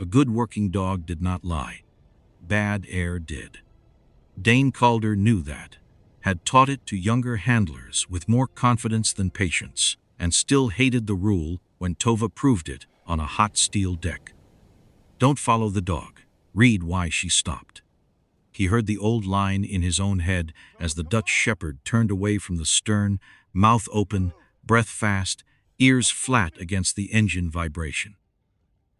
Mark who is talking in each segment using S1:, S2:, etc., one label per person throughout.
S1: A good working dog did not lie. Bad air did. Dane Calder knew that, had taught it to younger handlers with more confidence than patience, and still hated the rule when Tova proved it on a hot steel deck. Don't follow the dog. Read why she stopped. He heard the old line in his own head as the Dutch shepherd turned away from the stern, mouth open, breath fast, ears flat against the engine vibration.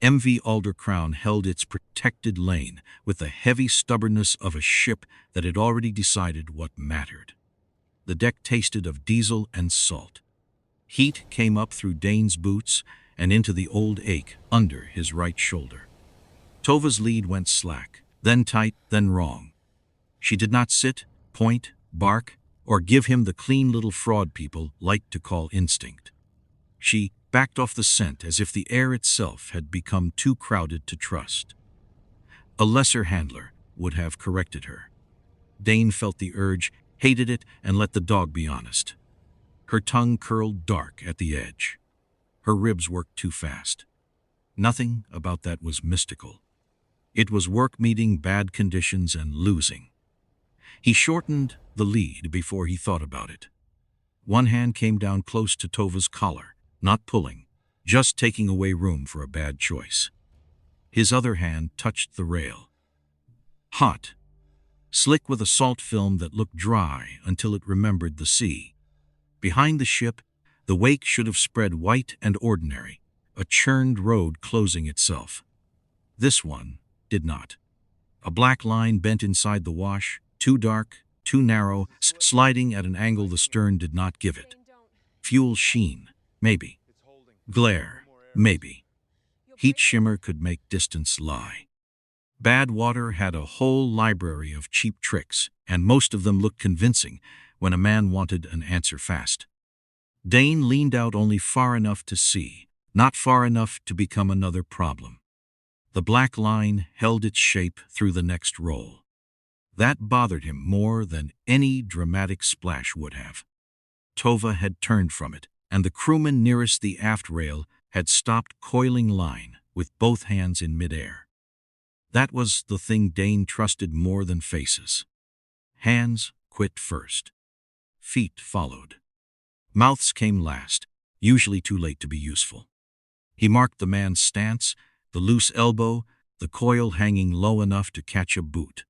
S1: MV Alder Crown held its protected lane with the heavy stubbornness of a ship that had already decided what mattered. The deck tasted of diesel and salt. Heat came up through Dane's boots and into the old ache under his right shoulder. Tova's lead went slack, then tight, then wrong. She did not sit, point, bark, or give him the clean little fraud people like to call instinct. She backed off the scent as if the air itself had become too crowded to trust. A lesser handler would have corrected her. Dane felt the urge, hated it, and let the dog be honest. Her tongue curled dark at the edge. Her ribs worked too fast. Nothing about that was mystical. It was work meeting bad conditions and losing. He shortened the lead before he thought about it. One hand came down close to Tova's collar, not pulling, just taking away room for a bad choice. His other hand touched the rail. Hot, slick with a salt film that looked dry until it remembered the sea. Behind the ship, the wake should have spread white and ordinary, a churned road closing itself. This one did not. A black line bent inside the wash, too dark, too narrow, sliding at an angle the stern did not give it. Fuel sheen, maybe. Glare, maybe. Heat shimmer could make distance lie. Bad water had a whole library of cheap tricks, and most of them looked convincing when a man wanted an answer fast. Dane leaned out only far enough to see, not far enough to become another problem. The black line held its shape through the next roll. That bothered him more than any dramatic splash would have. Tova had turned from it, and the crewman nearest the aft rail had stopped coiling line with both hands in midair. That was the thing Dane trusted more than faces. Hands quit first. Feet followed. Mouths came last, usually too late to be useful. He marked the man's stance, the loose elbow, the coil hanging low enough to catch a boot.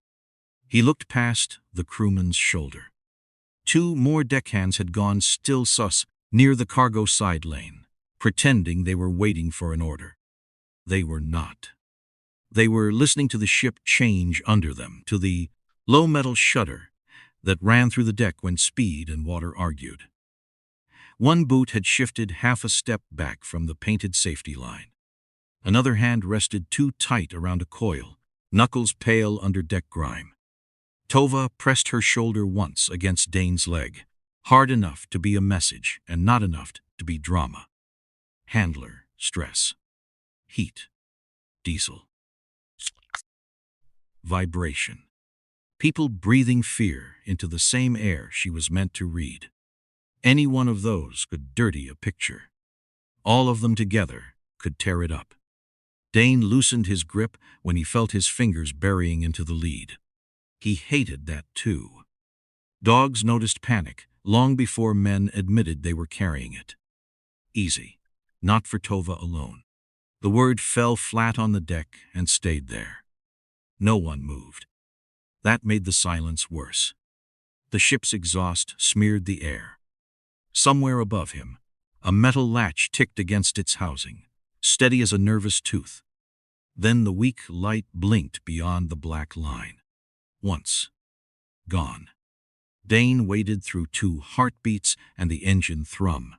S1: He looked past the crewman's shoulder. Two more deckhands had gone still sus near the cargo side lane, pretending they were waiting for an order. They were not. They were listening to the ship change under them, to the low metal shudder that ran through the deck when speed and water argued. One boot had shifted half a step back from the painted safety line. Another hand rested too tight around a coil, knuckles pale under deck grime. Tova pressed her shoulder once against Dane's leg, hard enough to be a message and not enough to be drama. Handler, stress. Heat. Diesel. Vibration. People breathing fear into the same air she was meant to read. Any one of those could dirty a picture. All of them together could tear it up. Dane loosened his grip when he felt his fingers burying into the lead. He hated that too. Dogs noticed panic long before men admitted they were carrying it. Easy, not for Tova alone. The word fell flat on the deck and stayed there. No one moved. That made the silence worse. The ship's exhaust smeared the air. Somewhere above him, a metal latch ticked against its housing, steady as a nervous tooth. Then the weak light blinked beyond the black line. Once. Gone. Dane waded through 2 heartbeats and the engine thrum.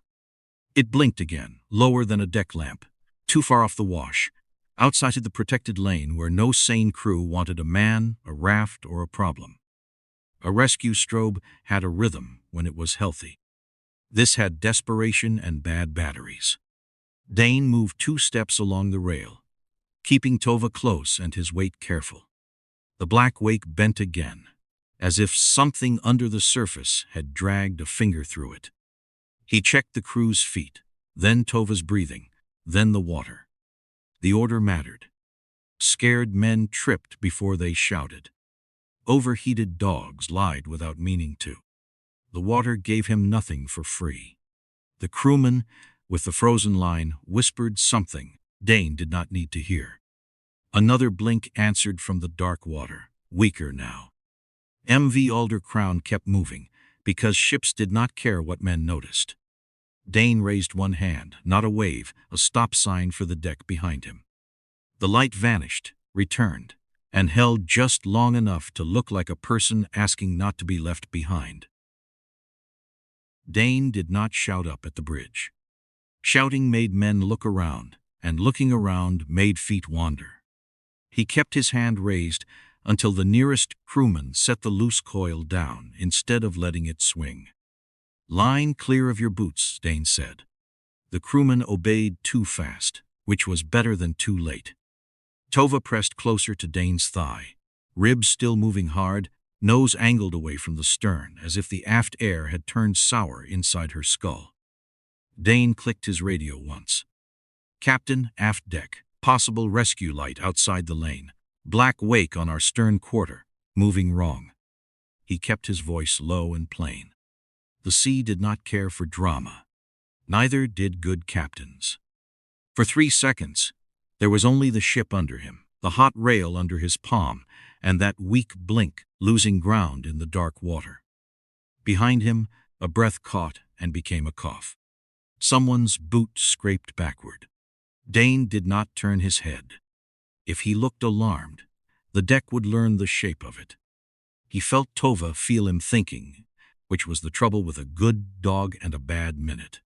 S1: It blinked again, lower than a deck lamp, too far off the wash, outside of the protected lane where no sane crew wanted a man, a raft, or a problem. A rescue strobe had a rhythm when it was healthy. This had desperation and bad batteries. Dane moved 2 steps along the rail, keeping Tova close and his weight careful. The black wake bent again, as if something under the surface had dragged a finger through it. He checked the crew's feet, then Tova's breathing, then the water. The order mattered. Scared men tripped before they shouted. Overheated dogs lied without meaning to. The water gave him nothing for free. The crewman, with the frozen line, whispered something Dane did not need to hear. Another blink answered from the dark water, weaker now. MV Alder Crown kept moving, because ships did not care what men noticed. Dane raised one hand, not a wave, a stop sign for the deck behind him. The light vanished, returned, and held just long enough to look like a person asking not to be left behind. Dane did not shout up at the bridge. Shouting made men look around, and looking around made feet wander. He kept his hand raised until the nearest crewman set the loose coil down instead of letting it swing. "Line clear of your boots," Dane said. The crewman obeyed too fast, which was better than too late. Tova pressed closer to Dane's thigh, ribs still moving hard, nose angled away from the stern as if the aft air had turned sour inside her skull. Dane clicked his radio once. "Captain, aft deck, possible rescue light outside the lane. Black wake on our stern quarter, moving wrong." He kept his voice low and plain. The sea did not care for drama. Neither did good captains. For 3 seconds, there was only the ship under him, the hot rail under his palm, and that weak blink losing ground in the dark water. Behind him, a breath caught and became a cough. Someone's boot scraped backward. Dane did not turn his head. If he looked alarmed, the deck would learn the shape of it. He felt Tova feel him thinking, which was the trouble with a good dog and a bad minute.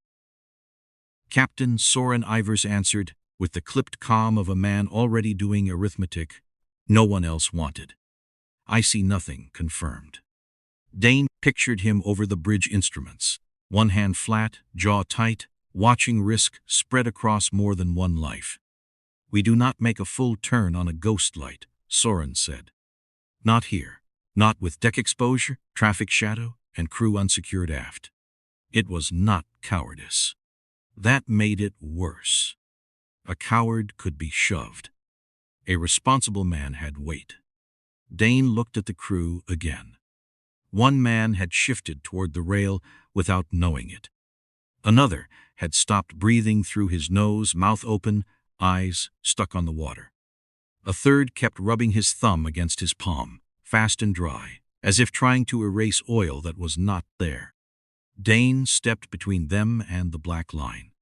S1: Captain Soren Ivers answered, with the clipped calm of a man already doing arithmetic. No one else wanted. "I see nothing," confirmed. Dane pictured him over the bridge instruments, one hand flat, jaw tight, watching risk spread across more than one life. "We do not make a full turn on a ghost light," Soren said. "Not here. Not with deck exposure, traffic shadow, and crew unsecured aft." It was not cowardice. That made it worse. A coward could be shoved. A responsible man had weight. Dane looked at the crew again. One man had shifted toward the rail without knowing it. Another had stopped breathing through his nose, mouth open, eyes stuck on the water. A third kept rubbing his thumb against his palm, fast and dry, as if trying to erase oil that was not there. Dane stepped between them and the black line.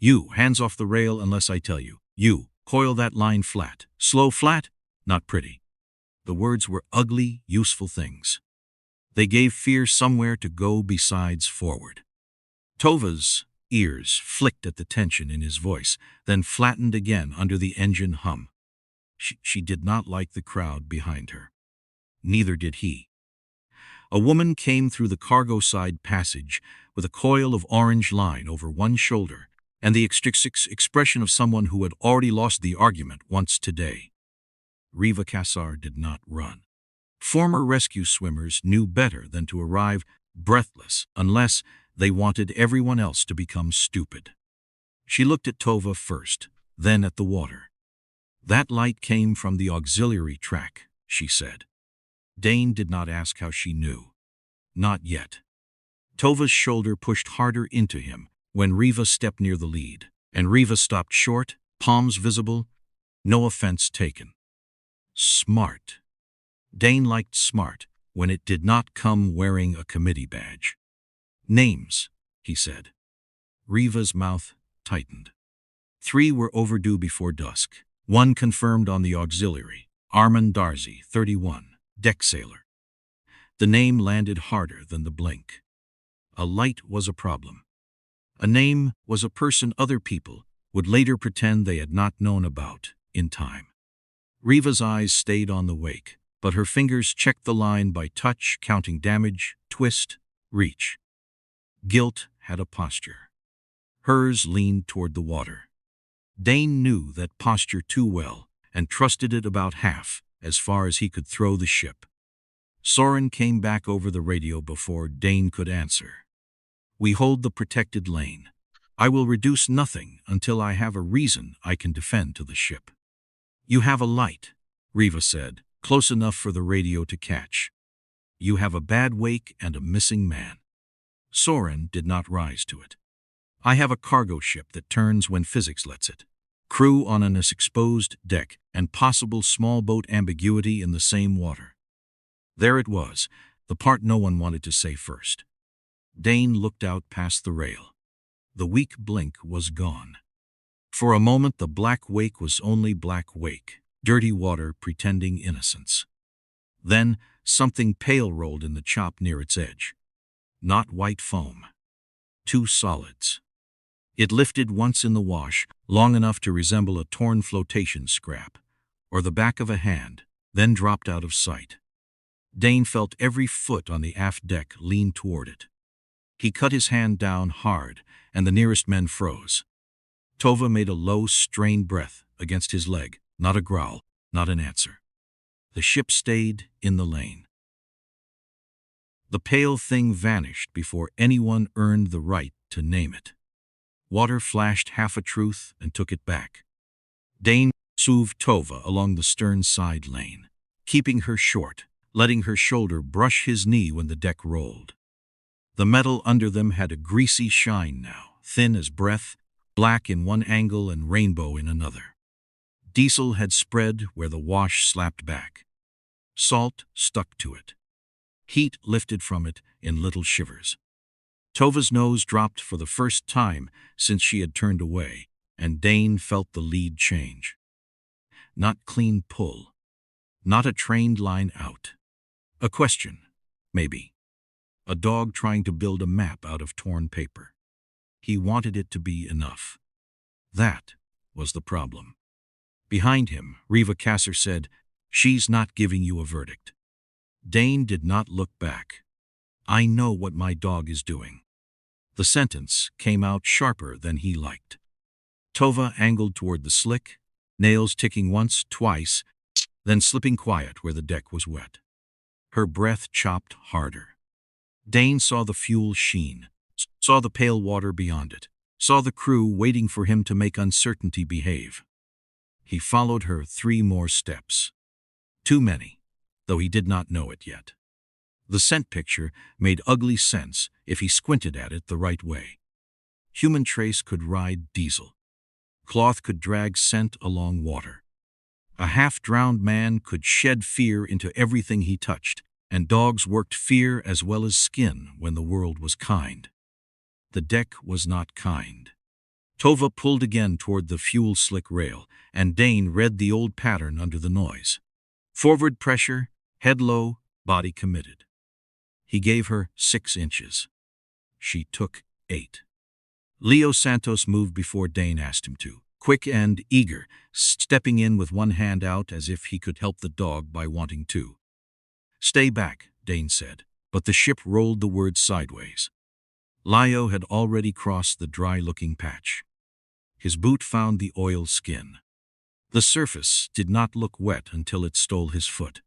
S1: "You, hands off the rail unless I tell you. You, coil that line flat. Slow flat, not pretty." The words were ugly, useful things. They gave fear somewhere to go besides forward. Tova's ears flicked at the tension in his voice, then flattened again under the engine hum. She did not like the crowd behind her. Neither did he. A woman came through the cargo side passage with a coil of orange line over one shoulder and the expression of someone who had already lost the argument once today. Riva Kassar did not run. Former rescue swimmers knew better than to arrive breathless unless they wanted everyone else to become stupid. She looked at Tova first, then at the water. "That light came from the auxiliary track," she said. Dane did not ask how she knew. Not yet. Tova's shoulder pushed harder into him when Riva stepped near the lead, and Riva stopped short, palms visible, no offense taken. Smart. Dane liked smart when it did not come wearing a committee badge. "Names," he said. Riva's mouth tightened. 3 were overdue before dusk. 1 confirmed on the auxiliary, Arman Darzi, 31, deck sailor. The name landed harder than the blink. A light was a problem. A name was a person other people would later pretend they had not known about in time. Riva's eyes stayed on the wake, but her fingers checked the line by touch, counting damage, twist, reach. Guilt had a posture. Hers leaned toward the water. Dane knew that posture too well and trusted it about half, as far as he could throw the ship. Soren came back over the radio before Dane could answer. "We hold the protected lane. I will reduce nothing until I have a reason I can defend to the ship." You have a light, Riva said, close enough for the radio to catch. You have a bad wake and a missing man. Soren did not rise to it. I have a cargo ship that turns when physics lets it. Crew on an exposed deck and possible small boat ambiguity in the same water. There it was, the part no one wanted to say first. Dane looked out past the rail. The weak blink was gone. For a moment the black wake was only black wake, dirty water pretending innocence. Then something pale rolled in the chop near its edge. Not white foam. Two solids. It lifted once in the wash, long enough to resemble a torn flotation scrap, or the back of a hand, then dropped out of sight. Dane felt every foot on the aft deck lean toward it. He cut his hand down hard, and the nearest men froze. Tova made a low, strained breath against his leg, not a growl, not an answer. The ship stayed in the lane. The pale thing vanished before anyone earned the right to name it. Water flashed half a truth and took it back. Dane soothed Tova along the stern side lane, keeping her short, letting her shoulder brush his knee when the deck rolled. The metal under them had a greasy shine now, thin as breath, black in one angle and rainbow in another. Diesel had spread where the wash slapped back. Salt stuck to it. Heat lifted from it in little shivers. Tova's nose dropped for the first time since she had turned away, and Dane felt the lead change. Not clean pull. Not a trained line out. A question, maybe. A dog trying to build a map out of torn paper. He wanted it to be enough. That was the problem. Behind him, Riva Kasser said, "She's not giving you a verdict." Dane did not look back. "I know what my dog is doing." The sentence came out sharper than he liked. Tova angled toward the slick, nails ticking once, twice, then slipping quiet where the deck was wet. Her breath chopped harder. Dane saw the fuel sheen, saw the pale water beyond it, saw the crew waiting for him to make uncertainty behave. He followed her 3 more steps. Too many, though he did not know it yet. The scent picture made ugly sense if he squinted at it the right way. Human trace could ride diesel. Cloth could drag scent along water. A half-drowned man could shed fear into everything he touched, and dogs worked fear as well as skin when the world was kind. The deck was not kind. Tova pulled again toward the fuel-slick rail, and Dane read the old pattern under the noise. Forward pressure, head low, body committed. He gave her 6 inches. She took 8. Lio Santos moved before Dane asked him to, quick and eager, stepping in with one hand out as if he could help the dog by wanting to. "Stay back," Dane said, but the ship rolled the word sideways. Lio had already crossed the dry-looking patch. His boot found the oil skin. The surface did not look wet until it stole his foot.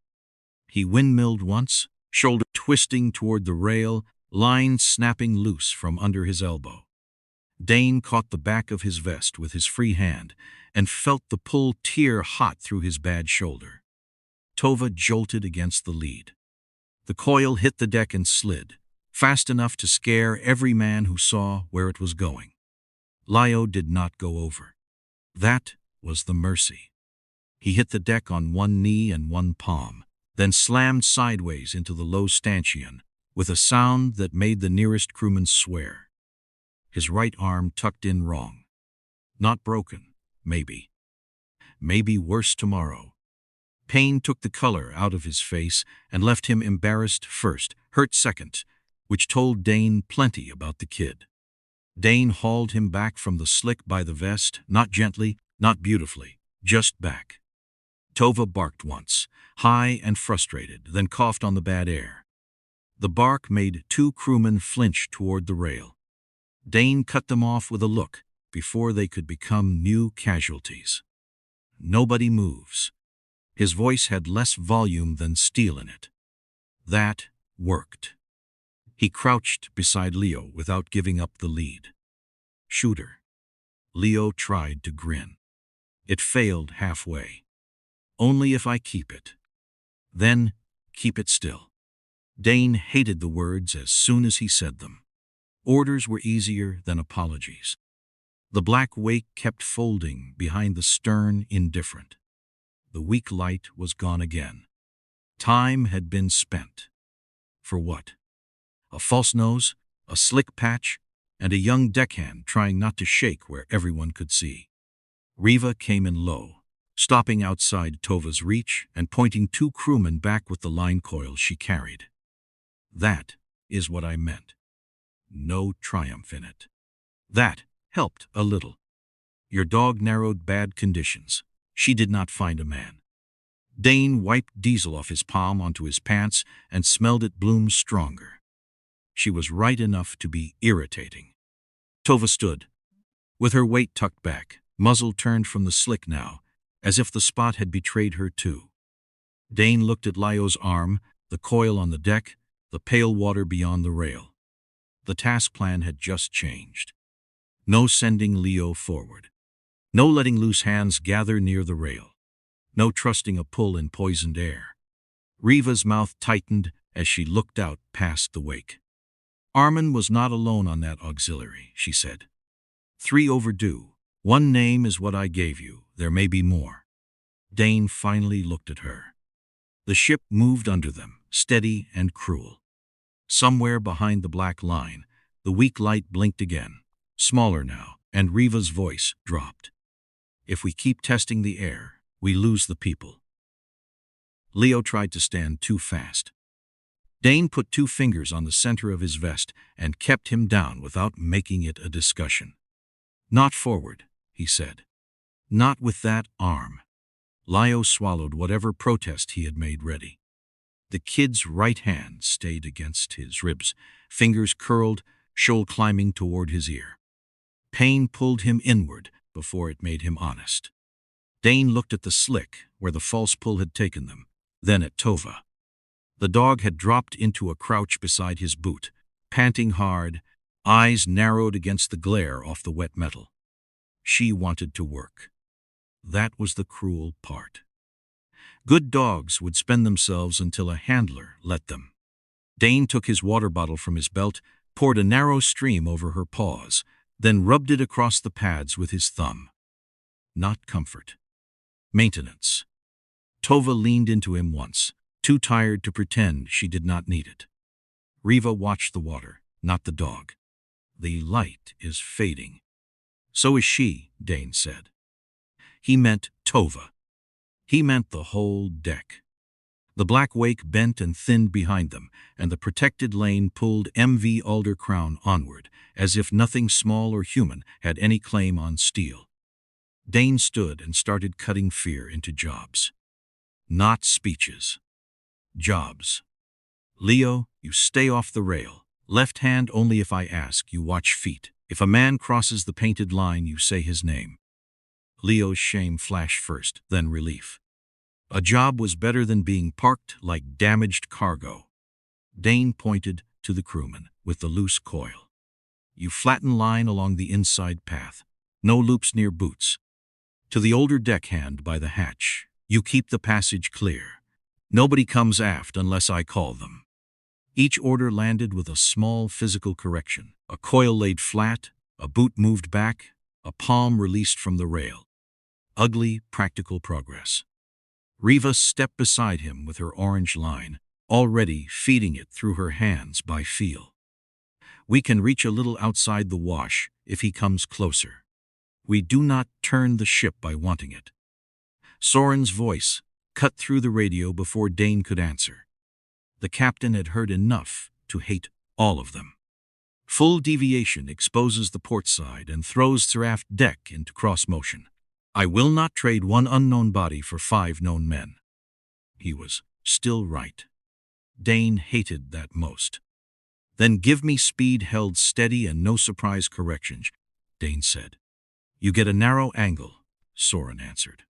S1: He windmilled once, shoulder twisting toward the rail, line snapping loose from under his elbow. Dane caught the back of his vest with his free hand and felt the pull tear hot through his bad shoulder. Tova jolted against the lead. The coil hit the deck and slid, fast enough to scare every man who saw where it was going. Lio did not go over. That was the mercy. He hit the deck on one knee and one palm, then slammed sideways into the low stanchion with a sound that made the nearest crewman swear. His right arm tucked in wrong. Not broken, maybe. Maybe worse tomorrow. Pain took the color out of his face and left him embarrassed first, hurt second, which told Dane plenty about the kid. Dane hauled him back from the slick by the vest, not gently, not beautifully, just back. Tova barked once, high and frustrated, then coughed on the bad air. The bark made 2 crewmen flinch toward the rail. Dane cut them off with a look before they could become new casualties. Nobody moves. His voice had less volume than steel in it. That worked. He crouched beside Lio without giving up the lead. "Shooter." Lio tried to grin. It failed halfway. Only if I keep it. Then, keep it still. Dane hated the words as soon as he said them. Orders were easier than apologies. The black wake kept folding behind the stern, indifferent. The weak light was gone again. Time had been spent. For what? A false nose, a slick patch, and a young deckhand trying not to shake where everyone could see. Riva came in low, stopping outside Tova's reach and pointing 2 crewmen back with the line coil she carried. That is what I meant. No triumph in it. That helped a little. Your dog narrowed bad conditions. She did not find a man. Dane wiped diesel off his palm onto his pants and smelled it bloom stronger. She was right enough to be irritating. Tova stood, with her weight tucked back, muzzle turned from the slick now, as if the spot had betrayed her too. Dane looked at Lio's arm, the coil on the deck, the pale water beyond the rail. The task plan had just changed. No sending Lio forward. No letting loose hands gather near the rail. No trusting a pull in poisoned air. Riva's mouth tightened as she looked out past the wake. Arman was not alone on that auxiliary, she said. 3 overdue. 1 name is what I gave you. There may be more. Dane finally looked at her. The ship moved under them, steady and cruel. Somewhere behind the black line, the weak light blinked again, smaller now, and Riva's voice dropped. If we keep testing the air, we lose the people. Lio tried to stand too fast. Dane put 2 fingers on the center of his vest and kept him down without making it a discussion. Not forward, he said. Not with that arm. Lio swallowed whatever protest he had made ready. The kid's right hand stayed against his ribs, fingers curled, shoal climbing toward his ear. Pain pulled him inward before it made him honest. Dane looked at the slick, where the false pull had taken them, then at Tova. The dog had dropped into a crouch beside his boot, panting hard, eyes narrowed against the glare off the wet metal. She wanted to work. That was the cruel part. Good dogs would spend themselves until a handler let them. Dane took his water bottle from his belt, poured a narrow stream over her paws, then rubbed it across the pads with his thumb. Not comfort. Maintenance. Tova leaned into him once, too tired to pretend she did not need it. Riva watched the water, not the dog. The light is fading. So is she, Dane said. He meant Tova. He meant the whole deck. The black wake bent and thinned behind them, and the protected lane pulled MV Alder Crown onward, as if nothing small or human had any claim on steel. Dane stood and started cutting fear into jobs. Not speeches. Jobs. Lio, you stay off the rail. Left hand only if I ask, you watch feet. If a man crosses the painted line, you say his name. Lio's shame flashed first, then relief. A job was better than being parked like damaged cargo. Dane pointed to the crewman with the loose coil. You flatten line along the inside path. No loops near boots. To the older deckhand by the hatch, you keep the passage clear. Nobody comes aft unless I call them. Each order landed with a small physical correction. A coil laid flat, a boot moved back, a palm released from the rail. Ugly, practical progress. Riva stepped beside him with her orange line, already feeding it through her hands by feel. We can reach a little outside the wash if he comes closer. We do not turn the ship by wanting it. Soren's voice cut through the radio before Dane could answer. The captain had heard enough to hate all of them. Full deviation exposes the port side and throws the aft deck into cross motion. I will not trade 1 unknown body for 5 known men. He was still right. Dane hated that most. Then give me speed held steady and no surprise corrections, Dane said. You get a narrow angle, Soren answered.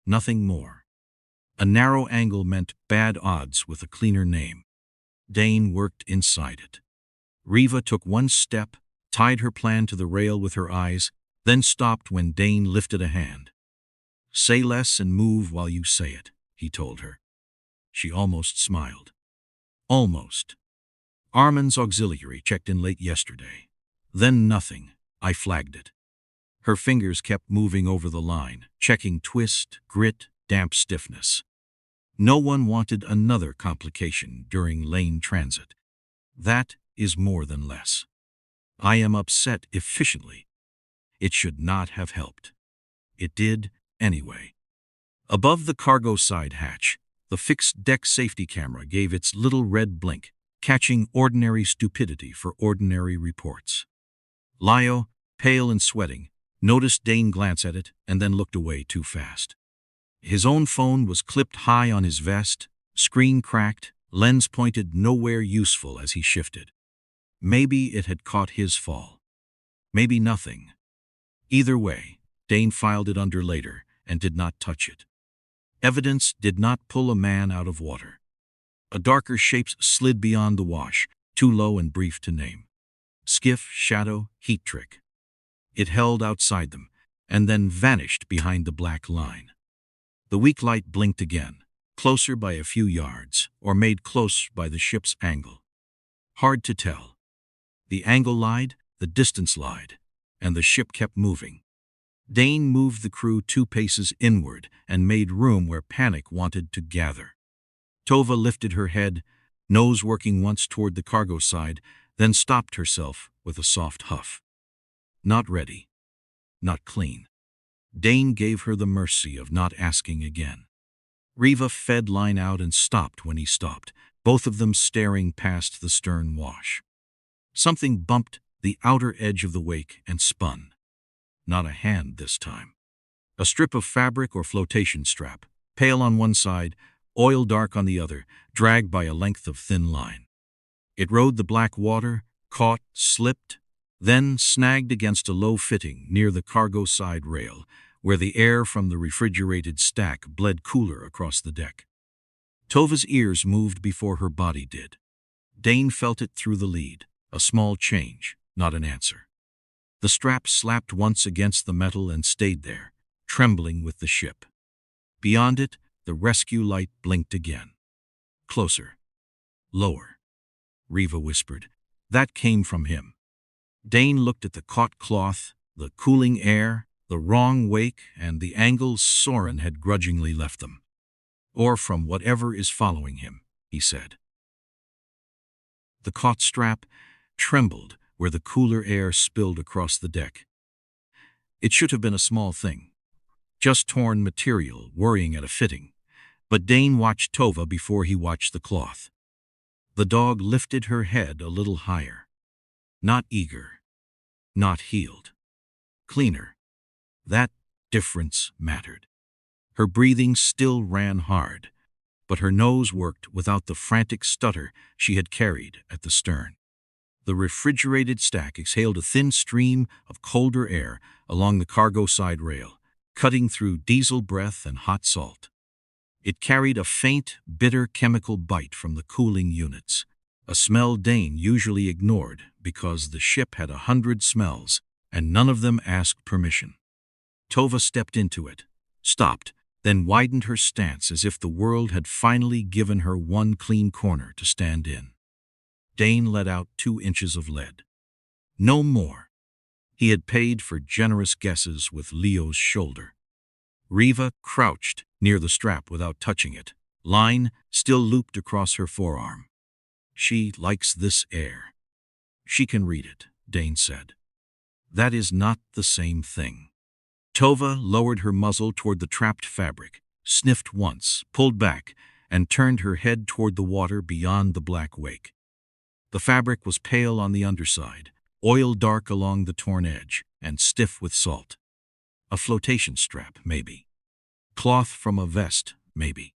S1: Nothing more. A narrow angle meant bad odds with a cleaner name. Dane worked inside it. Riva took 1 step, tied her plan to the rail with her eyes, then stopped when Dane lifted a hand. Say less and move while you say it, he told her. She almost smiled. Almost. Arman's auxiliary checked in late yesterday. Then nothing. I flagged it. Her fingers kept moving over the line, checking twist, grit, damp stiffness. No one wanted another complication during lane transit. That is more than less. I am upset efficiently. It should not have helped. It did anyway. Above the cargo side hatch, the fixed deck safety camera gave its little red blink, catching ordinary stupidity for ordinary reports. Lio, pale and sweating, noticed Dane glance at it and then looked away too fast. His own phone was clipped high on his vest, screen cracked, lens pointed nowhere useful as he shifted. Maybe it had caught his fall. Maybe nothing. Either way, Dane filed it under later and did not touch it. Evidence did not pull a man out of water. A darker shape slid beyond the wash, too low and brief to name. Skiff, shadow, heat trick. It held outside them, and then vanished behind the black line. The weak light blinked again, closer by a few yards, or made close by the ship's angle. Hard to tell. The angle lied, the distance lied, and the ship kept moving. Dane moved the crew 2 paces inward and made room where panic wanted to gather. Tova lifted her head, nose working once toward the cargo side, then stopped herself with a soft huff. Not ready. Not clean. Dane gave her the mercy of not asking again. Riva fed line out and stopped when he stopped, both of them staring past the stern wash. Something bumped the outer edge of the wake and spun. Not a hand this time. A strip of fabric or flotation strap, pale on one side, oil dark on the other, dragged by a length of thin line. It rode the black water, caught, slipped, then snagged against a low fitting near the cargo side rail, where the air from the refrigerated stack bled cooler across the deck. Tova's ears moved before her body did. Dane felt it through the lead, a small change, not an answer. The strap slapped once against the metal and stayed there, trembling with the ship. Beyond it, the rescue light blinked again. Closer. Lower. Riva whispered. That came from him. Dane looked at the caught cloth, the cooling air, the wrong wake, and the angles Soren had grudgingly left them. Or from whatever is following him, he said. The caught strap trembled where the cooler air spilled across the deck. It should have been a small thing, just torn material worrying at a fitting, but Dane watched Tova before he watched the cloth. The dog lifted her head a little higher. Not eager. Not healed. Cleaner. That difference mattered. Her breathing still ran hard, but her nose worked without the frantic stutter she had carried at the stern. The refrigerated stack exhaled a thin stream of colder air along the cargo side rail, cutting through diesel breath and hot salt. It carried a faint, bitter chemical bite from the cooling units, a smell Dane usually ignored because the ship had 100 smells and none of them asked permission. Tova stepped into it, stopped, then widened her stance as if the world had finally given her one clean corner to stand in. Dane let out 2 inches of lead. No more. He had paid for generous guesses with Lio's shoulder. Riva crouched near the strap without touching it, line still looped across her forearm. She likes this air. She can read it, Dane said. That is not the same thing. Tova lowered her muzzle toward the trapped fabric, sniffed once, pulled back, and turned her head toward the water beyond the black wake. The fabric was pale on the underside, oil dark along the torn edge, and stiff with salt. A flotation strap, maybe. Cloth from a vest, maybe.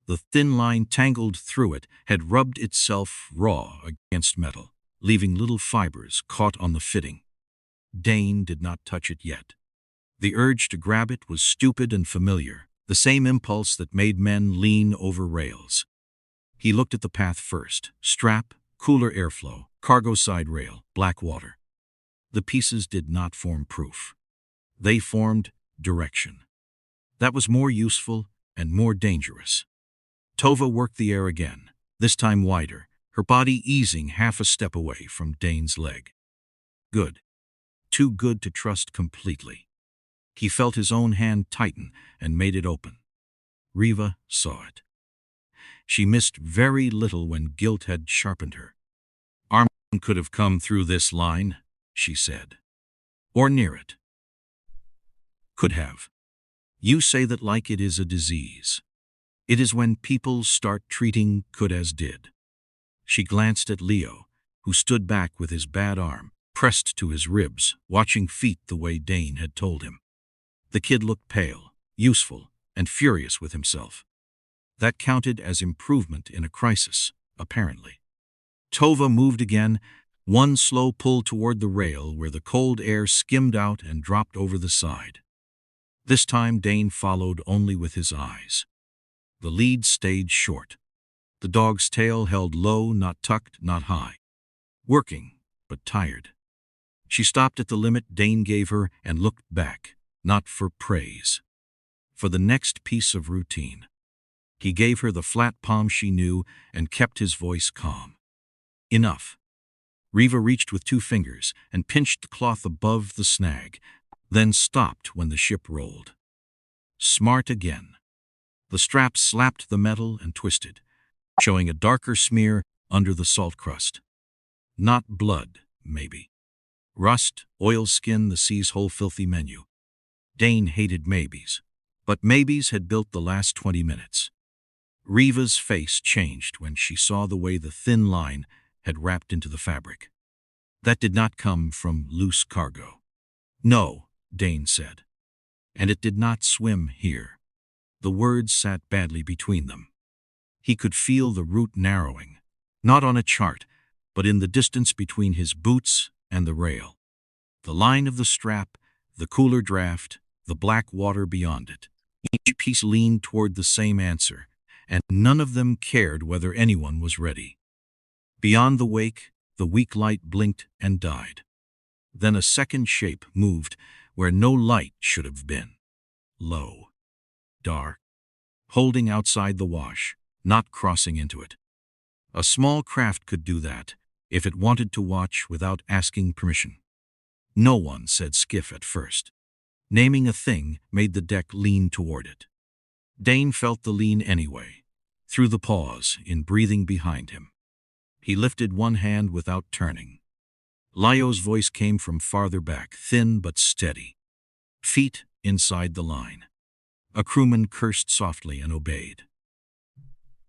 S1: The thin line tangled through it had rubbed itself raw against metal, leaving little fibers caught on the fitting. Dane did not touch it yet. The urge to grab it was stupid and familiar, the same impulse that made men lean over rails. He looked at the path first, strap, cooler airflow, cargo side rail, black water. The pieces did not form proof. They formed direction. That was more useful and more dangerous. Tova worked the air again, this time wider, her body easing half a step away from Dane's leg. Good. Too good to trust completely. He felt his own hand tighten and made it open. Riva saw it. She missed very little when guilt had sharpened her. Arman could have come through this line, she said. Or near it. Could have. You say that like it is a disease. It is when people start treating could as did. She glanced at Lio, who stood back with his bad arm pressed to his ribs, watching feet the way Dane had told him. The kid looked pale, useful, and furious with himself. That counted as improvement in a crisis, apparently. Tova moved again, one slow pull toward the rail where the cold air skimmed out and dropped over the side. This time Dane followed only with his eyes. The lead stayed short. The dog's tail held low, not tucked, not high. Working, but tired. She stopped at the limit Dane gave her and looked back, not for praise. For the next piece of routine. He gave her the flat palm she knew and kept his voice calm. Enough. Riva reached with 2 fingers and pinched the cloth above the snag, then stopped when the ship rolled. Smart again. The strap slapped the metal and twisted, showing a darker smear under the salt crust. Not blood, maybe. Rust, oilskin, the sea's whole filthy menu. Dane hated maybes, but maybes had built the last 20 minutes. Riva's face changed when she saw the way the thin line had wrapped into the fabric. That did not come from loose cargo. No, Dane said. And it did not swim here. The words sat badly between them. He could feel the route narrowing, not on a chart, but in the distance between his boots and the rail. The line of the strap, the cooler draft, the black water beyond it. Each piece leaned toward the same answer, and none of them cared whether anyone was ready. Beyond the wake, the weak light blinked and died. Then a second shape moved where no light should have been. Low. Dark. Holding outside the wash, not crossing into it. A small craft could do that, if it wanted to watch without asking permission. No one said skiff at first. Naming a thing made the deck lean toward it. Dane felt the lean anyway, through the pause in breathing behind him. He lifted one hand without turning. Lio's voice came from farther back, thin but steady. Feet inside the line. A crewman cursed softly and obeyed.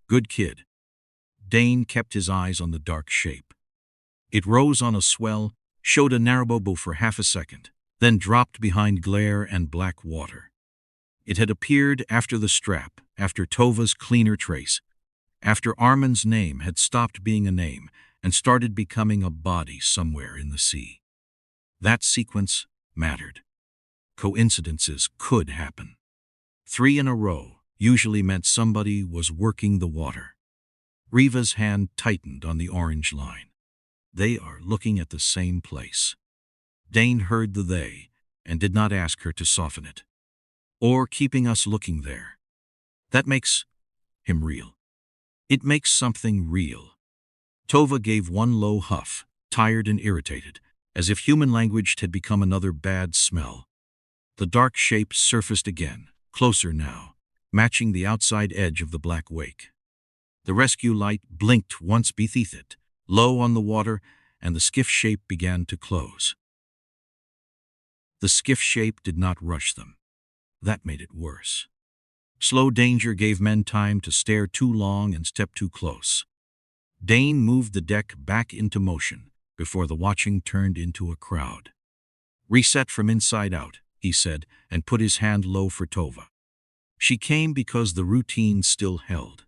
S1: Good kid. Dane kept his eyes on the dark shape. It rose on a swell, showed a narrowbow for half a second, then dropped behind glare and black water. It had appeared after the strap, after Tova's cleaner trace, after Arman's name had stopped being a name and started becoming a body somewhere in the sea. That sequence mattered. Coincidences could happen. 3 in a row usually meant somebody was working the water. Riva's hand tightened on the orange line. They are looking at the same place. Dane heard the they and did not ask her to soften it. Or keeping us looking there. That makes him real. It makes something real. Tova gave one low huff, tired and irritated, as if human language had become another bad smell. The dark shape surfaced again, closer now, matching the outside edge of the black wake. The rescue light blinked once beneath it, low on the water, and the skiff shape began to close. The skiff shape did not rush them. That made it worse. Slow danger gave men time to stare too long and step too close. Dane moved the deck back into motion before the watching turned into a crowd. Reset from inside out, he said, and put his hand low for Tova. She came because the routine still held.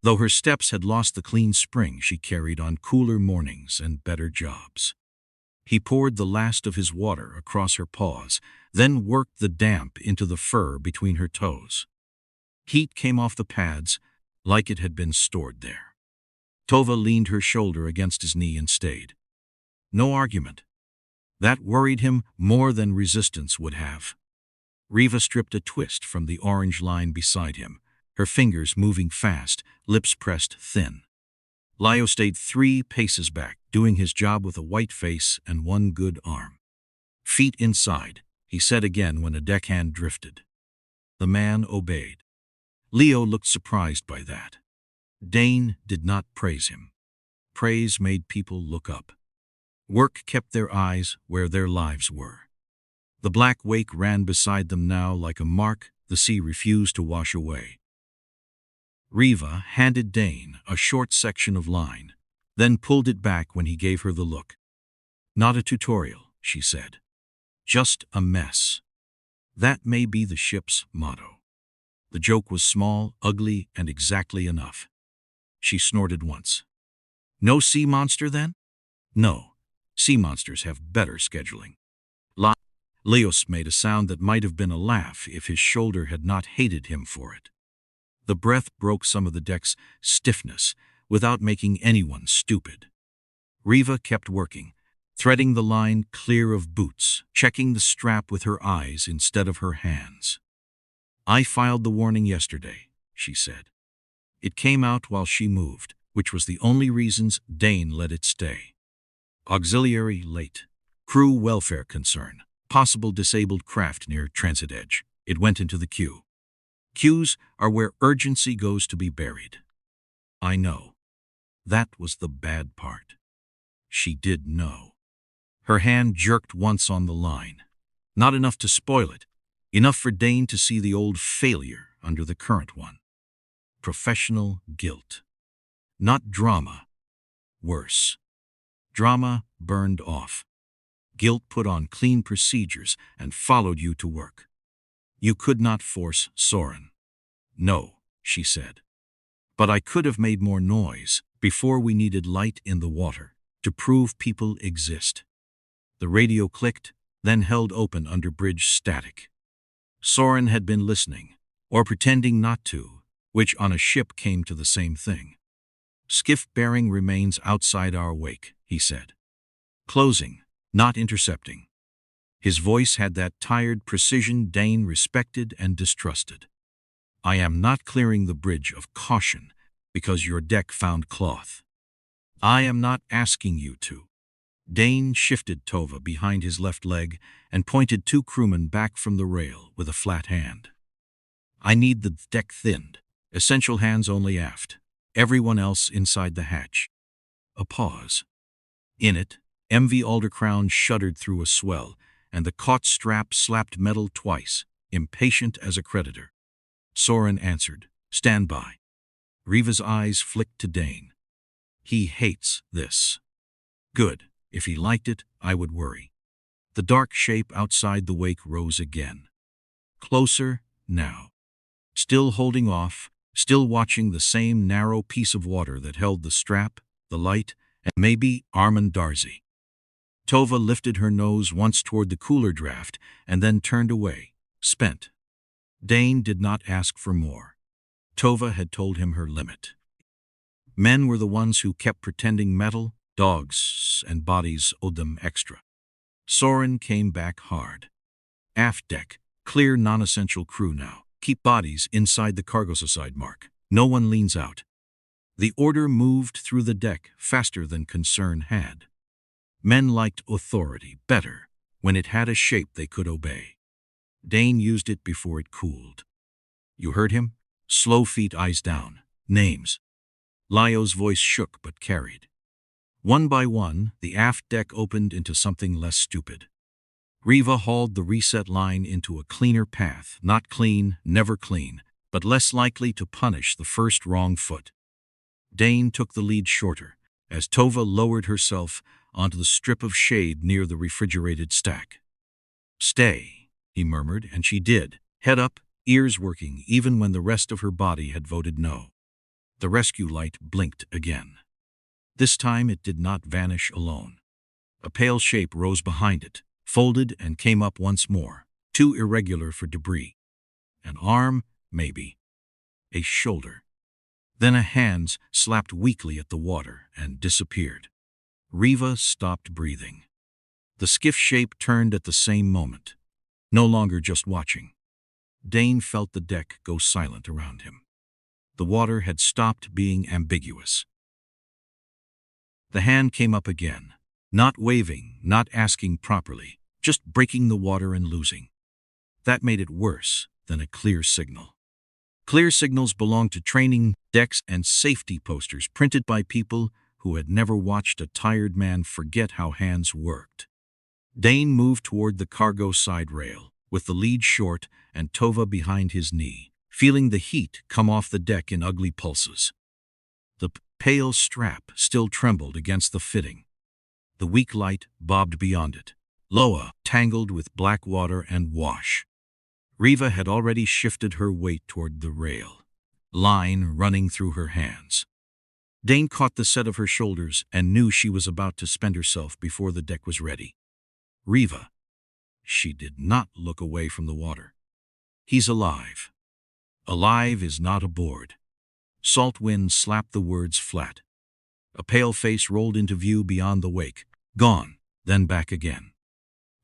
S1: Though her steps had lost the clean spring she carried on cooler mornings and better jobs. He poured the last of his water across her paws, then worked the damp into the fur between her toes. Heat came off the pads like it had been stored there. Tova leaned her shoulder against his knee and stayed. No argument. That worried him more than resistance would have. Riva stripped a twist from the orange line beside him, her fingers moving fast, lips pressed thin. Lio stayed 3 paces back, doing his job with a white face and one good arm. "Feet inside," he said again when a deckhand drifted. The man obeyed. Lio looked surprised by that. Dane did not praise him. Praise made people look up. Work kept their eyes where their lives were. The black wake ran beside them now like a mark the sea refused to wash away. Riva handed Dane a short section of line, then pulled it back when he gave her the look. "Not a tutorial," she said. "Just a mess." That may be the ship's motto. The joke was small, ugly, and exactly enough. She snorted once. "No sea monster, then?" "No. Sea monsters have better scheduling." Lios made a sound that might have been a laugh if his shoulder had not hated him for it. The breath broke some of the deck's stiffness without making anyone stupid. Riva kept working, threading the line clear of boots, checking the strap with her eyes instead of her hands. "I filed the warning yesterday," she said. It came out while she moved, which was the only reasons Dane let it stay. Auxiliary late. Crew welfare concern. Possible disabled craft near transit edge. It went into the queue. Queues are where urgency goes to be buried. I know. That was the bad part. She did know. Her hand jerked once on the line. Not enough to spoil it. Enough for Dane to see the old failure under the current one. Professional guilt. Not drama. Worse. Drama burned off. Guilt put on clean procedures and followed you to work. You could not force Soren. "No," she said. "But I could have made more noise before we needed light in the water to prove people exist." The radio clicked, then held open under bridge static. Soren had been listening, or pretending not to, which on a ship came to the same thing. "Skiff bearing remains outside our wake," he said. "Closing, not intercepting." His voice had that tired precision Dane respected and distrusted. "I am not clearing the bridge of caution because your deck found cloth. I am not asking you to." Dane shifted Tova behind his left leg and pointed 2 crewmen back from the rail with a flat hand. "I need the deck thinned. Essential hands only aft. Everyone else inside the hatch." A pause. In it, MV Alder Crown shuddered through a swell, and the caught strap slapped metal twice, impatient as a creditor. Soren answered, "Stand by." Riva's eyes flicked to Dane. "He hates this." "Good. If he liked it, I would worry." The dark shape outside the wake rose again. Closer, now. Still holding off, still watching the same narrow piece of water that held the strap, the light, and maybe Arman Darzi. Tova lifted her nose once toward the cooler draft and then turned away, spent. Dane did not ask for more. Tova had told him her limit. Men were the ones who kept pretending metal, dogs, and bodies owed them extra. Soren came back hard. "Aft deck, clear non-essential crew now. Keep bodies inside the cargo side mark. No one leans out." The order moved through the deck faster than concern had. Men liked authority better when it had a shape they could obey. Dane used it before it cooled. "You heard him? Slow feet, eyes down. Names." Lio's voice shook but carried. One by one, the aft deck opened into something less stupid. Riva hauled the reset line into a cleaner path, not clean, never clean, but less likely to punish the first wrong foot. Dane took the lead shorter, as Tova lowered herself onto the strip of shade near the refrigerated stack. "Stay," he murmured, and she did, head up, ears working even when the rest of her body had voted no. The rescue light blinked again. This time it did not vanish alone. A pale shape rose behind it, folded and came up once more, too irregular for debris. An arm, maybe. A shoulder. Then a hand slapped weakly at the water and disappeared. Riva stopped breathing. The skiff shape turned at the same moment, no longer just watching, Dane felt the deck go silent around him. The water had stopped being ambiguous. The hand came up again, not waving, not asking properly, just breaking the water and losing. That made it worse than a clear signal. Clear signals belonged to training decks and safety posters printed by people who had never watched a tired man forget how hands worked. Dane moved toward the cargo side rail, with the lead short and Tova behind his knee, feeling the heat come off the deck in ugly pulses. The pale strap still trembled against the fitting. The weak light bobbed beyond it, Loa tangled with black water and wash. Riva had already shifted her weight toward the rail, line running through her hands. Dane caught the set of her shoulders and knew she was about to spend herself before the deck was ready. Riva. She did not look away from the water. He's alive. Alive is not aboard. Salt wind slapped the words flat. A pale face rolled into view beyond the wake, gone, then back again.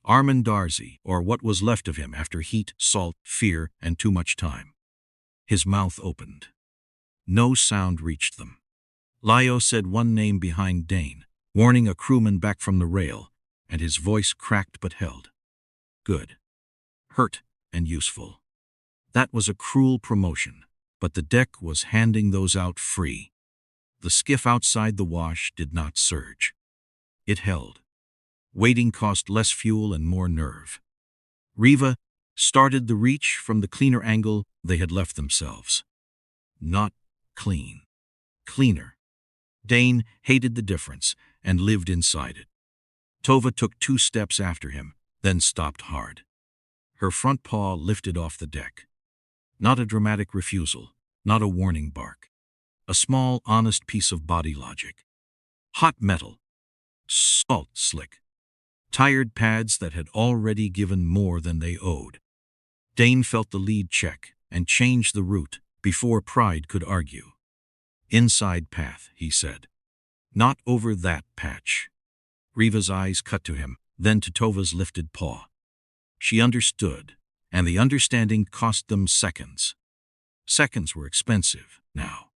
S1: Arman Darzi, or what was left of him after heat, salt, fear, and too much time. His mouth opened. No sound reached them. Lio said one name behind Dane, warning a crewman back from the rail, and his voice cracked but held. Good. Hurt and useful. That was a cruel promotion, but the deck was handing those out free. The skiff outside the wash did not surge. It held. Waiting cost less fuel and more nerve. Riva started the reach from the cleaner angle they had left themselves. Not clean. Cleaner. Dane hated the difference and lived inside it. Tova took 2 steps after him, then stopped hard. Her front paw lifted off the deck. Not a dramatic refusal, not a warning bark. A small, honest piece of body logic. Hot metal. Salt slick. Tired pads that had already given more than they owed. Dane felt the lead check and changed the route before pride could argue. Inside path, he said. Not over that patch. Riva's eyes cut to him, then to Tova's lifted paw. She understood, and the understanding cost them seconds. Seconds were expensive now.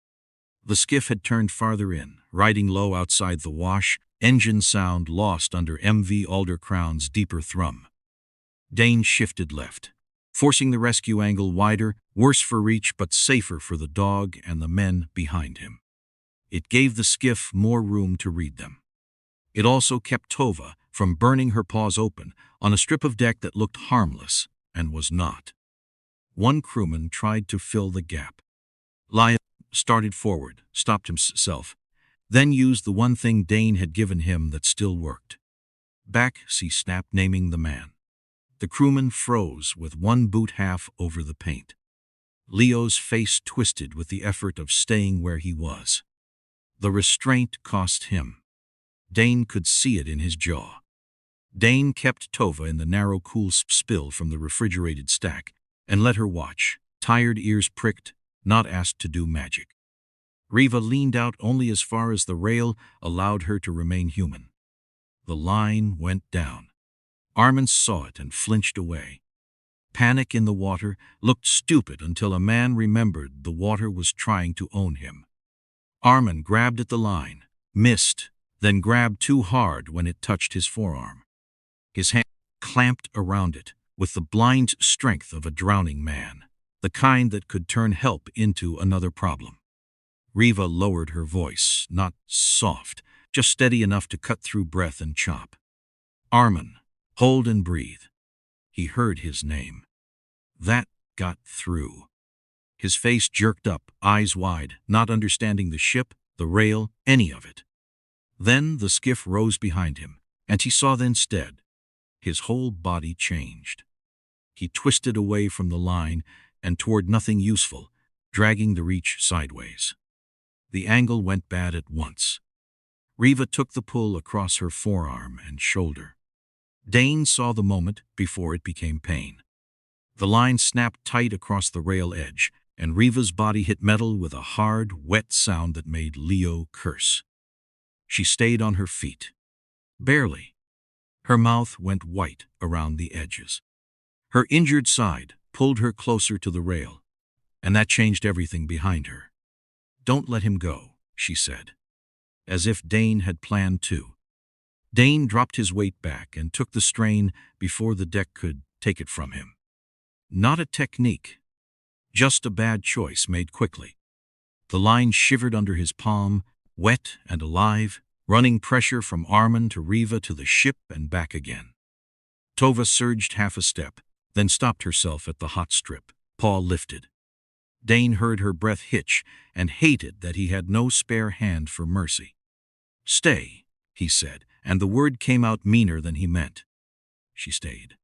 S1: The skiff had turned farther in, riding low outside the wash, engine sound lost under MV Alder Crown's deeper thrum. Dane shifted left, forcing the rescue angle wider, worse for reach but safer for the dog and the men behind him. It gave the skiff more room to read them. It also kept Tova from burning her paws open on a strip of deck that looked harmless and was not. One crewman tried to fill the gap. Lio started forward, stopped himself, then used the one thing Dane had given him that still worked. Back, he snapped, naming the man. The crewman froze with one boot half over the paint. Lio's face twisted with the effort of staying where he was. The restraint cost him. Dane could see it in his jaw. Dane kept Tova in the narrow, cool spill from the refrigerated stack and let her watch, tired ears pricked, not asked to do magic. Riva leaned out only as far as the rail allowed her to remain human. The line went down. Arman saw it and flinched away. Panic in the water looked stupid until a man remembered the water was trying to own him. Arman grabbed at the line, missed, then grabbed too hard when it touched his forearm. His hand clamped around it with the blind strength of a drowning man, the kind that could turn help into another problem. Riva lowered her voice, not soft, just steady enough to cut through breath and chop. Arman, hold and breathe. He heard his name. That got through. His face jerked up, eyes wide, not understanding the ship, the rail, any of it. Then the skiff rose behind him, and he saw that instead. His whole body changed. He twisted away from the line and toward nothing useful, dragging the reach sideways. The angle went bad at once. Riva took the pull across her forearm and shoulder. Dane saw the moment before it became pain. The line snapped tight across the rail edge, and Riva's body hit metal with a hard, wet sound that made Lio curse. She stayed on her feet. Barely. Her mouth went white around the edges. Her injured side, pulled her closer to the rail, and that changed everything behind her. "Don't let him go," she said, as if Dane had planned to. Dane dropped his weight back and took the strain before the deck could take it from him. Not a technique, just a bad choice made quickly. The line shivered under his palm, wet and alive, running pressure from Arman to Riva to the ship and back again. Tova surged half a step, then stopped herself at the hot strip, paw lifted. Dane heard her breath hitch and hated that he had no spare hand for mercy. "Stay," he said, and the word came out meaner than he meant. She stayed.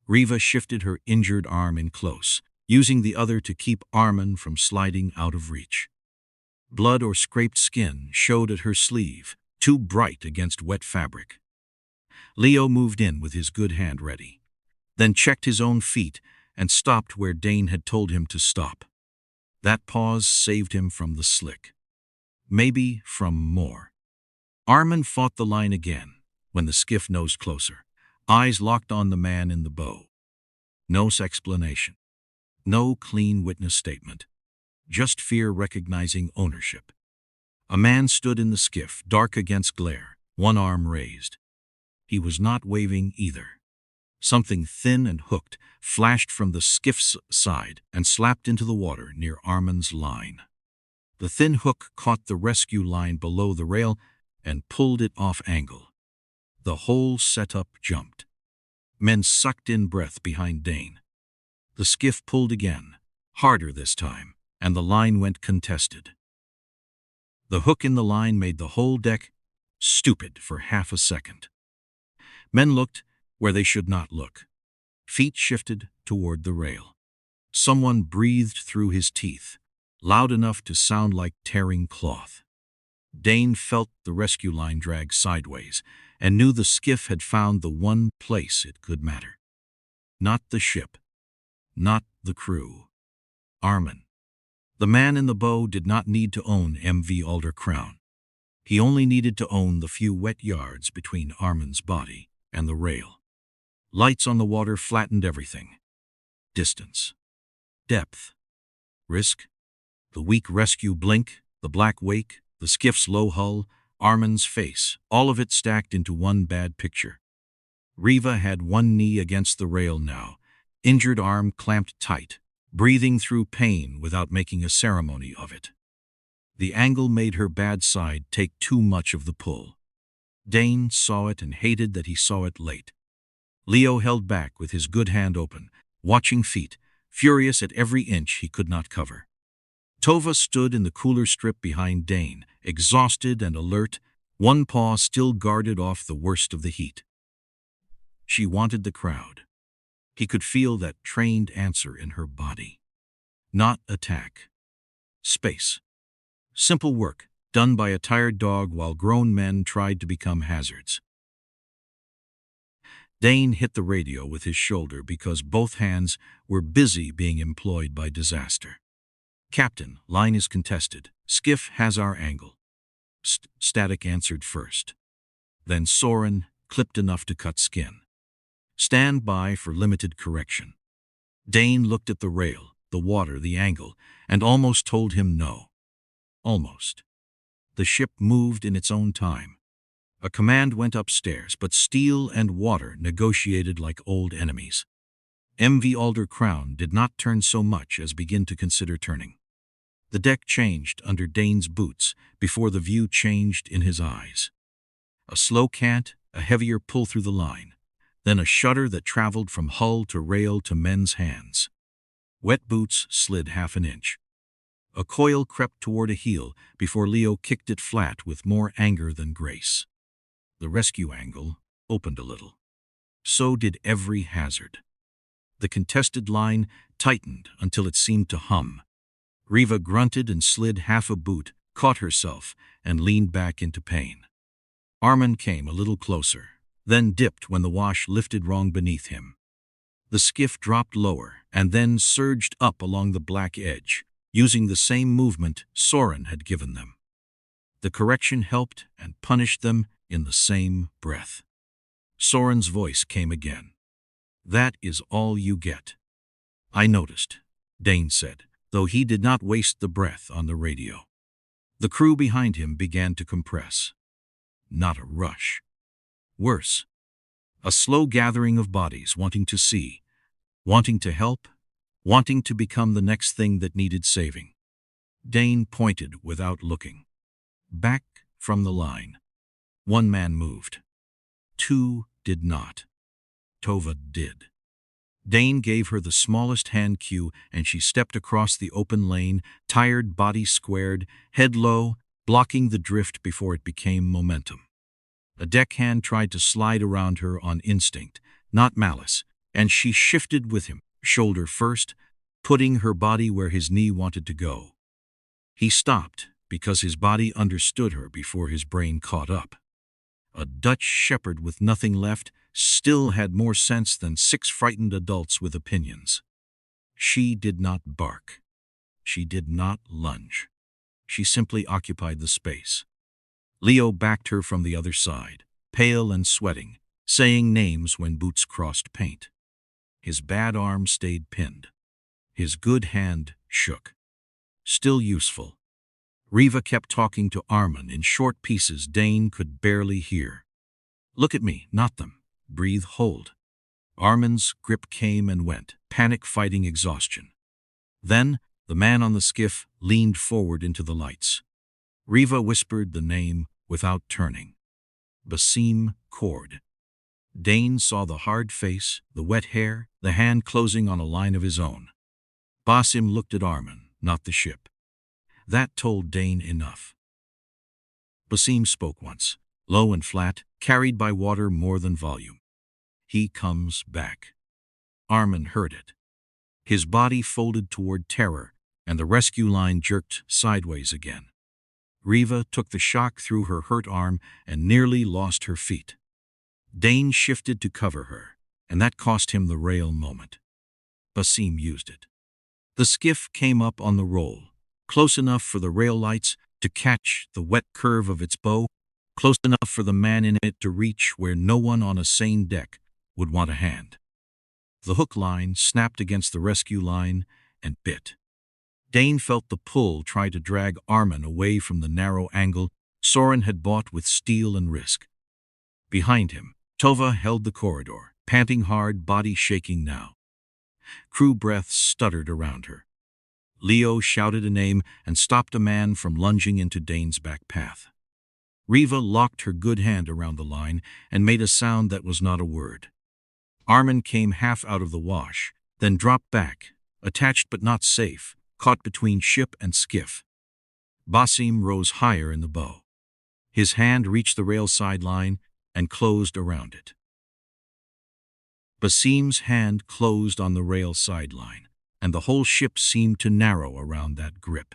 S1: Riva shifted her injured arm in close, using the other to keep Arman from sliding out of reach. Blood or scraped skin showed at her sleeve, too bright against wet fabric. Lio moved in with his good hand ready, then checked his own feet and stopped where Dane had told him to stop. That pause saved him from the slick. Maybe from more. Arman fought the line again, when the skiff nosed closer, eyes locked on the man in the bow. No explanation. No clean witness statement. Just fear recognizing ownership. A man stood in the skiff, dark against glare, one arm raised. He was not waving either. Something thin and hooked flashed from the skiff's side and slapped into the water near Arman's line. The thin hook caught the rescue line below the rail and pulled it off angle. The whole setup jumped. Men sucked in breath behind Dane. The skiff pulled again, harder this time, and the line went contested. The hook in the line made the whole deck stupid for half a second. Men looked where they should not look. Feet shifted toward the rail. Someone breathed through his teeth, loud enough to sound like tearing cloth. Dane felt the rescue line drag sideways and knew the skiff had found the one place it could matter. Not the ship. Not the crew. Arman. The man in the bow did not need to own MV Alder Crown. He only needed to own the few wet yards between Arman's body and the rail. Lights on the water flattened everything. Distance. Depth. Risk. The weak rescue blink, the black wake, the skiff's low hull, Arman's face, all of it stacked into one bad picture. Riva had one knee against the rail now, injured arm clamped tight, breathing through pain without making a ceremony of it. The angle made her bad side take too much of the pull. Dane saw it and hated that he saw it late. Lio held back with his good hand open, watching feet, furious at every inch he could not cover. Tova stood in the cooler strip behind Dane, exhausted and alert, one paw still guarded off the worst of the heat. She wanted the crowd. He could feel that trained answer in her body. Not attack. Space. Simple work, done by a tired dog while grown men tried to become hazards. Dane hit the radio with his shoulder because both hands were busy being employed by disaster. "Captain, line is contested. Skiff has our angle." Static answered first. Then Soren, clipped enough to cut skin. "Stand by for limited correction." Dane looked at the rail, the water, the angle, and almost told him no. Almost. The ship moved in its own time. A command went upstairs, but steel and water negotiated like old enemies. MV Alder Crown did not turn so much as begin to consider turning. The deck changed under Dane's boots before the view changed in his eyes. A slow cant, a heavier pull through the line, then a shudder that traveled from hull to rail to men's hands. Wet boots slid half an inch. A coil crept toward a heel before Lio kicked it flat with more anger than grace. The rescue angle opened a little. So did every hazard. The contested line tightened until it seemed to hum. Riva grunted and slid half a boot, caught herself, and leaned back into pain. Arman came a little closer, then dipped when the wash lifted wrong beneath him. The skiff dropped lower and then surged up along the black edge, using the same movement Soren had given them. The correction helped and punished them in the same breath. Soren's voice came again. "That is all you get." "I noticed," Dane said, though he did not waste the breath on the radio. The crew behind him began to compress. Not a rush. Worse, a slow gathering of bodies wanting to see, wanting to help, wanting to become the next thing that needed saving. Dane pointed without looking. Back from the line. One man moved. Two did not. Tova did. Dane gave her the smallest hand cue, and she stepped across the open lane, tired body squared, head low, blocking the drift before it became momentum. A deckhand tried to slide around her on instinct, not malice, and she shifted with him, shoulder first, putting her body where his knee wanted to go. He stopped because his body understood her before his brain caught up. A Dutch shepherd with nothing left still had more sense than 6 frightened adults with opinions. She did not bark. She did not lunge. She simply occupied the space. Lio backed her from the other side, pale and sweating, saying names when boots crossed paint. His bad arm stayed pinned. His good hand shook. Still useful. Riva kept talking to Arman in short pieces Dane could barely hear. "Look at me, not them. Breathe, hold." Arman's grip came and went, panic fighting exhaustion. Then, the man on the skiff leaned forward into the lights. Riva whispered the name without turning. Basim Kord. Dane saw the hard face, the wet hair, the hand closing on a line of his own. Basim looked at Arman, not the ship. That told Dane enough. Basim spoke once, low and flat, carried by water more than volume. "He comes back." Arman heard it. His body folded toward terror, and the rescue line jerked sideways again. Riva took the shock through her hurt arm and nearly lost her feet. Dane shifted to cover her, and that cost him the rail moment. Basim used it. The skiff came up on the roll, close enough for the rail lights to catch the wet curve of its bow, close enough for the man in it to reach where no one on a sane deck would want a hand. The hook line snapped against the rescue line and bit. Dane felt the pull try to drag Arman away from the narrow angle Soren had bought with steel and risk. Behind him, Tova held the corridor, panting hard, body shaking now. Crew breaths stuttered around her. Lio shouted a name and stopped a man from lunging into Dane's back path. Riva locked her good hand around the line and made a sound that was not a word. Arman came half out of the wash, then dropped back, attached but not safe, caught between ship and skiff. Basim rose higher in the bow. His hand reached the rail sideline and closed around it. Basim's hand closed on the rail sideline, and the whole ship seemed to narrow around that grip.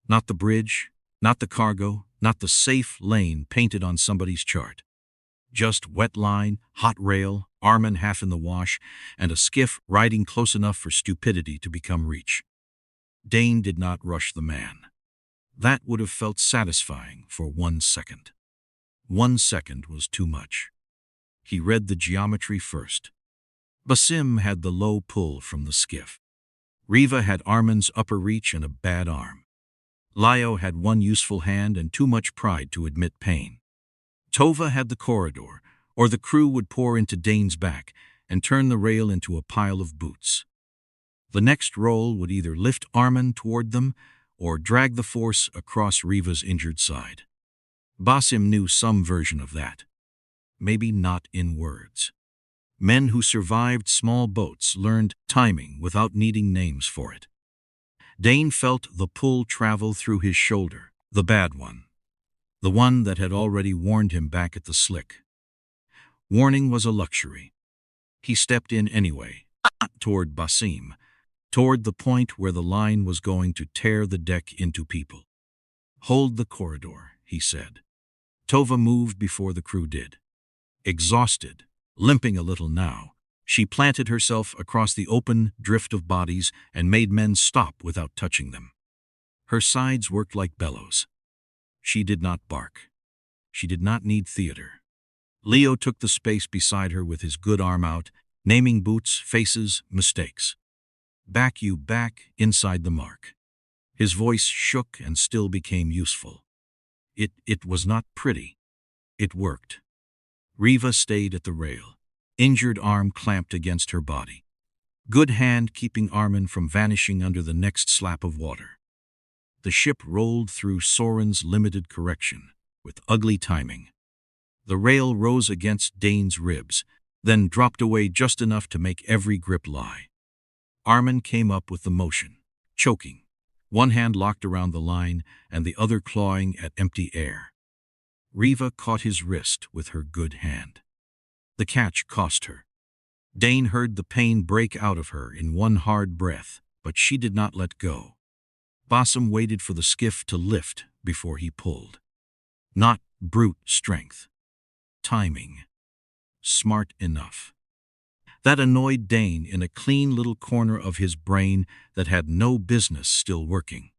S1: Not the bridge, not the cargo, not the safe lane painted on somebody's chart. Just wet line, hot rail, Arman half in the wash, and a skiff riding close enough for stupidity to become reach. Dane did not rush the man. That would have felt satisfying for 1 second. 1 second was too much. He read the geometry first. Basim had the low pull from the skiff. Riva had Arman's upper reach and a bad arm. Lio had one useful hand and too much pride to admit pain. Tova had the corridor, or the crew would pour into Dane's back and turn the rail into a pile of boots. The next roll would either lift Arman toward them or drag the force across Riva's injured side. Basim knew some version of that. Maybe not in words. Men who survived small boats learned timing without needing names for it. Dane felt the pull travel through his shoulder, the bad one. The one that had already warned him back at the slick. Warning was a luxury. He stepped in anyway, toward Basim, toward the point where the line was going to tear the deck into people. "Hold the corridor," he said. Tova moved before the crew did. Exhausted, limping a little now, she planted herself across the open drift of bodies and made men stop without touching them. Her sides worked like bellows. She did not bark. She did not need theater. Lio took the space beside her with his good arm out, naming boots, faces, mistakes. Back you back inside the mark. His voice shook and still became useful. It was not pretty. It worked. Riva stayed at the rail, injured arm clamped against her body. Good hand keeping Arman from vanishing under the next slap of water. The ship rolled through Soren's limited correction, with ugly timing. The rail rose against Dane's ribs, then dropped away just enough to make every grip lie. Arman came up with the motion, choking, one hand locked around the line and the other clawing at empty air. Riva caught his wrist with her good hand. The catch cost her. Dane heard the pain break out of her in one hard breath, but she did not let go. Basim waited for the skiff to lift before he pulled. Not brute strength. Timing. Smart enough. That annoyed Dane in a clean little corner of his brain that had no business still working.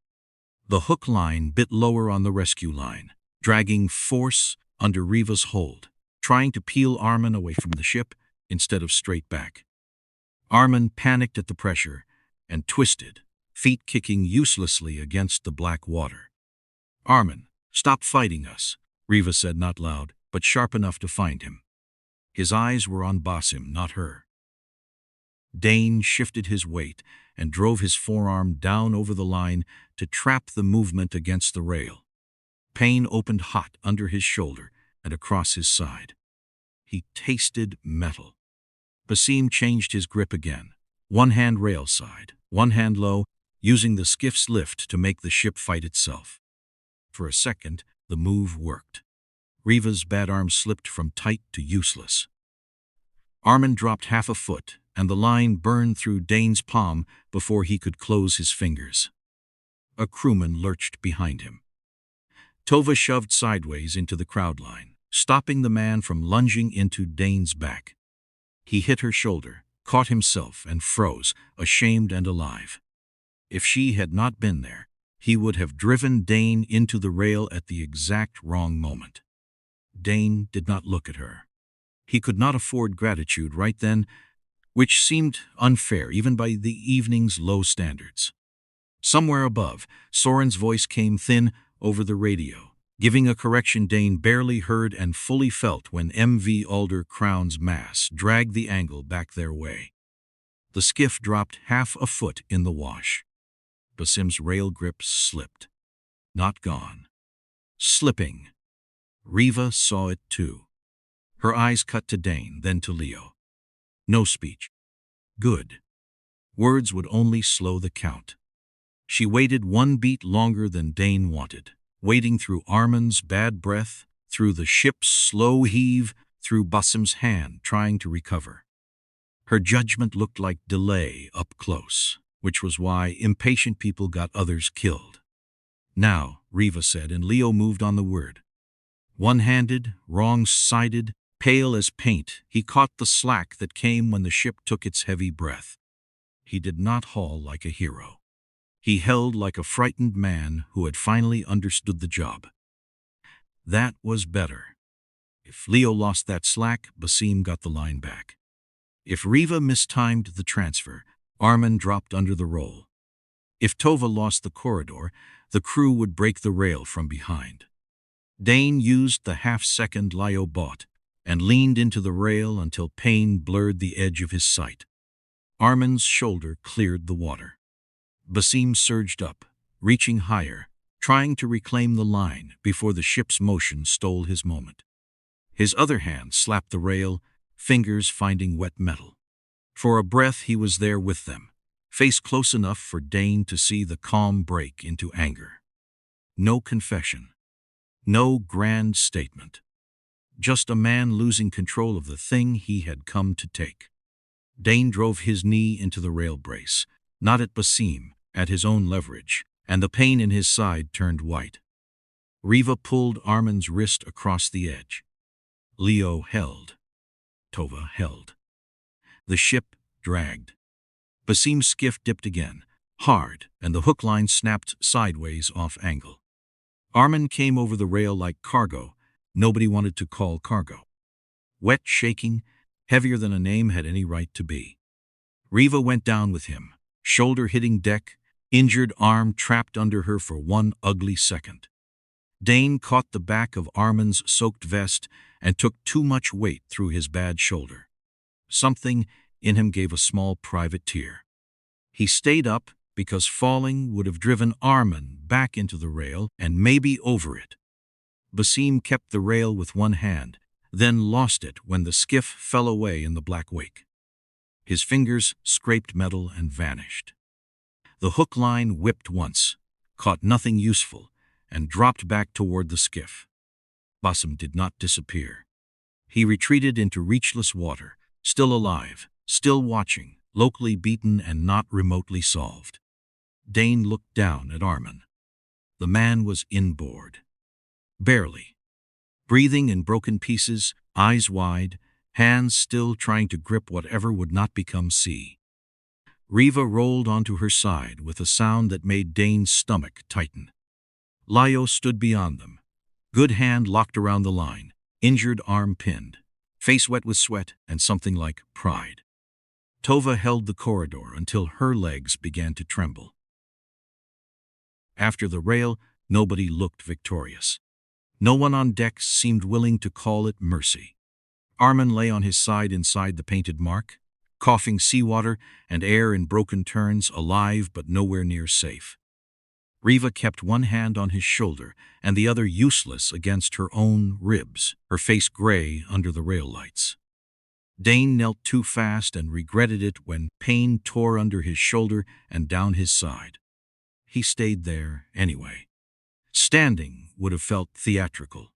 S1: The hook line bit lower on the rescue line, dragging force under Riva's hold, trying to peel Arman away from the ship instead of straight back. Arman panicked at the pressure and twisted, feet kicking uselessly against the black water. "Arman, stop fighting us," Riva said, not loud, but sharp enough to find him. His eyes were on Basim, not her. Dane shifted his weight and drove his forearm down over the line to trap the movement against the rail. Pain opened hot under his shoulder and across his side. He tasted metal. Basim changed his grip again, one hand rail side, one hand low, using the skiff's lift to make the ship fight itself. For a second, the move worked. Riva's bad arm slipped from tight to useless. Arman dropped half a foot, and the line burned through Dane's palm before he could close his fingers. A crewman lurched behind him. Tova shoved sideways into the crowd line, stopping the man from lunging into Dane's back. He hit her shoulder, caught himself, and froze, ashamed and alive. If she had not been there, he would have driven Dane into the rail at the exact wrong moment. Dane did not look at her. He could not afford gratitude right then, which seemed unfair even by the evening's low standards. Somewhere above, Soren's voice came thin over the radio, giving a correction Dane barely heard and fully felt when MV Alder Crown's mass dragged the angle back their way. The skiff dropped half a foot in the wash. Basim's rail grip slipped. Not gone. Slipping. Riva saw it too. Her eyes cut to Dane, then to Lio. No speech. Good. Words would only slow the count. She waited one beat longer than Dane wanted, waiting through Arman's bad breath, through the ship's slow heave, through Basim's hand trying to recover. Her judgment looked like delay up close, which was why impatient people got others killed. "Now," Riva said, and Lio moved on the word. One-handed, wrong-sided, pale as paint, he caught the slack that came when the ship took its heavy breath. He did not haul like a hero. He held like a frightened man who had finally understood the job. That was better. If Lio lost that slack, Basim got the line back. If Riva mistimed the transfer, Arman dropped under the roll. If Tova lost the corridor, the crew would break the rail from behind. Dane used the half-second Lio bought and leaned into the rail until pain blurred the edge of his sight. Arman's shoulder cleared the water. Basim surged up, reaching higher, trying to reclaim the line before the ship's motion stole his moment. His other hand slapped the rail, fingers finding wet metal. For a breath he was there with them, face close enough for Dane to see the calm break into anger. No confession. No grand statement. Just a man losing control of the thing he had come to take. Dane drove his knee into the rail brace, not at Basim, at his own leverage, and the pain in his side turned white. Riva pulled Arman's wrist across the edge. Lio held. Tova held. The ship dragged. Basim's skiff dipped again, hard, and the hook line snapped sideways off angle. Arman came over the rail like cargo nobody wanted to call cargo. Wet, shaking, heavier than a name had any right to be. Riva went down with him, shoulder hitting deck, injured arm trapped under her for one ugly second. Dane caught the back of Arman's soaked vest and took too much weight through his bad shoulder. Something in him gave a small private tear. He stayed up because falling would have driven Arman back into the rail and maybe over it. Basim kept the rail with one hand, then lost it when the skiff fell away in the black wake. His fingers scraped metal and vanished. The hook line whipped once, caught nothing useful, and dropped back toward the skiff. Basim did not disappear. He retreated into reachless water, still alive, still watching, locally beaten and not remotely solved. Dane looked down at Arman. The man was inboard. Barely. Breathing in broken pieces, eyes wide, hands still trying to grip whatever would not become sea. Riva rolled onto her side with a sound that made Dane's stomach tighten. Lio stood beyond them, good hand locked around the line, injured arm pinned, face wet with sweat and something like pride. Tova held the corridor until her legs began to tremble. After the rail, nobody looked victorious. No one on deck seemed willing to call it mercy. Arman lay on his side inside the painted mark, coughing seawater and air in broken turns, alive but nowhere near safe. Riva kept one hand on his shoulder and the other useless against her own ribs, her face gray under the rail lights. Dane knelt too fast and regretted it when pain tore under his shoulder and down his side. He stayed there anyway. Standing would have felt theatrical.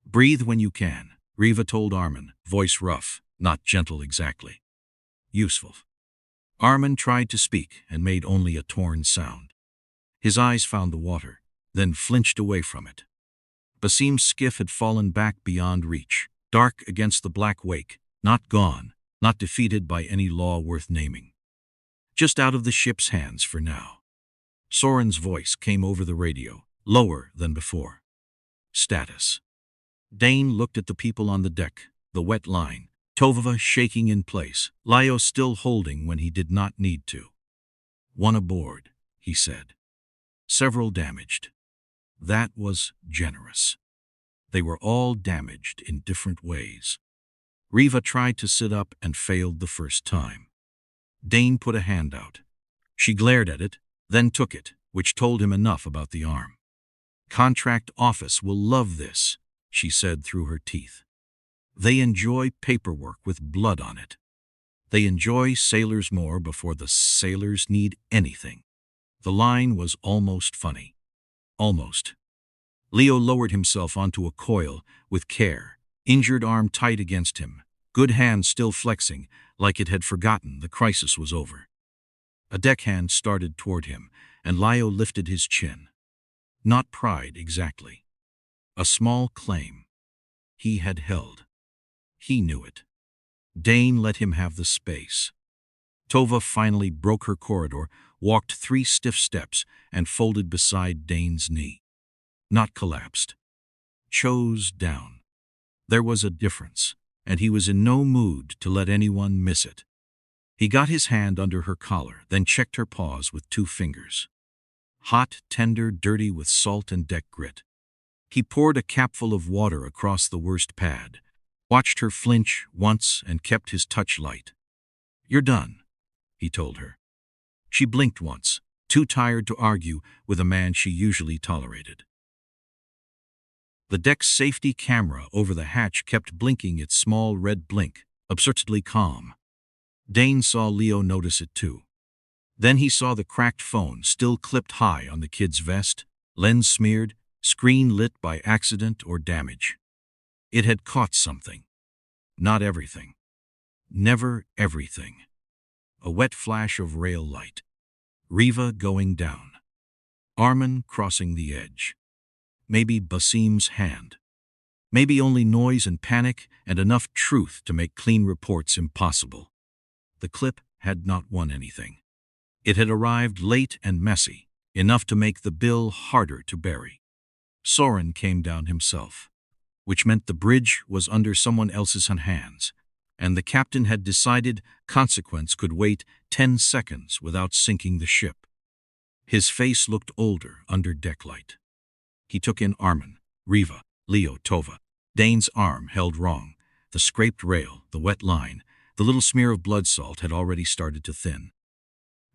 S1: "Breathe when you can," Riva told Arman, voice rough, not gentle exactly. "Useful." Arman tried to speak and made only a torn sound. His eyes found the water, then flinched away from it. Basim's skiff had fallen back beyond reach, dark against the black wake, not gone, not defeated by any law worth naming. Just out of the ship's hands for now. Soren's voice came over the radio, lower than before. "Status." Dane looked at the people on the deck, the wet line, Tova shaking in place, Lio still holding when he did not need to. "One aboard," he said. "Several damaged." That was generous. They were all damaged in different ways. Riva tried to sit up and failed the first time. Dane put a hand out. She glared at it, then took it, which told him enough about the arm. "Contract office will love this," she said through her teeth. "They enjoy paperwork with blood on it. They enjoy sailors more before the sailors need anything." The line was almost funny. Almost. Lio lowered himself onto a coil with care, injured arm tight against him, good hand still flexing like it had forgotten the crisis was over. A deckhand started toward him, and Lio lifted his chin. Not pride exactly. A small claim. He had held. He knew it. Dane let him have the space. Tova finally broke her corridor, walked 3 stiff steps, and folded beside Dane's knee. Not collapsed. Chose down. There was a difference, and he was in no mood to let anyone miss it. He got his hand under her collar, then checked her paws with 2 fingers. Hot, tender, dirty with salt and deck grit. He poured a capful of water across the worst pad, watched her flinch once and kept his touch light. "You're done," he told her. She blinked once, too tired to argue with a man she usually tolerated. The deck's safety camera over the hatch kept blinking its small red blink, absurdly calm. Dane saw Lio notice it too. Then he saw the cracked phone still clipped high on the kid's vest, lens smeared, screen lit by accident or damage. It had caught something. Not everything. Never everything. A wet flash of rail light. Riva going down. Arman crossing the edge. Maybe Basim's hand. Maybe only noise and panic and enough truth to make clean reports impossible. The clip had not won anything. It had arrived late and messy, enough to make the bill harder to bury. Soren came down himself, which meant the bridge was under someone else's hands, and the captain had decided Consequence could wait 10 seconds without sinking the ship. His face looked older under decklight. He took in Arman, Riva, Lio, Tova. Dane's arm held wrong. The scraped rail, the wet line, the little smear of blood salt had already started to thin.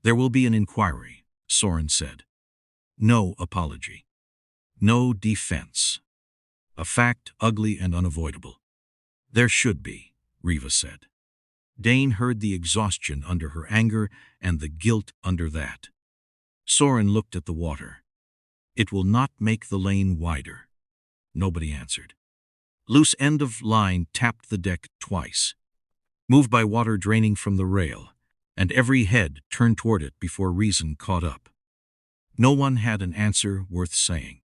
S1: "There will be an inquiry," Soren said. "No apology. No defense. A fact ugly and unavoidable." "There should be," Riva said. Dane heard the exhaustion under her anger and the guilt under that. Soren looked at the water. "It will not make the lane wider." Nobody answered. Loose end of line tapped the deck twice, moved by water draining from the rail, and every head turned toward it before reason caught up. No one had an answer worth saying.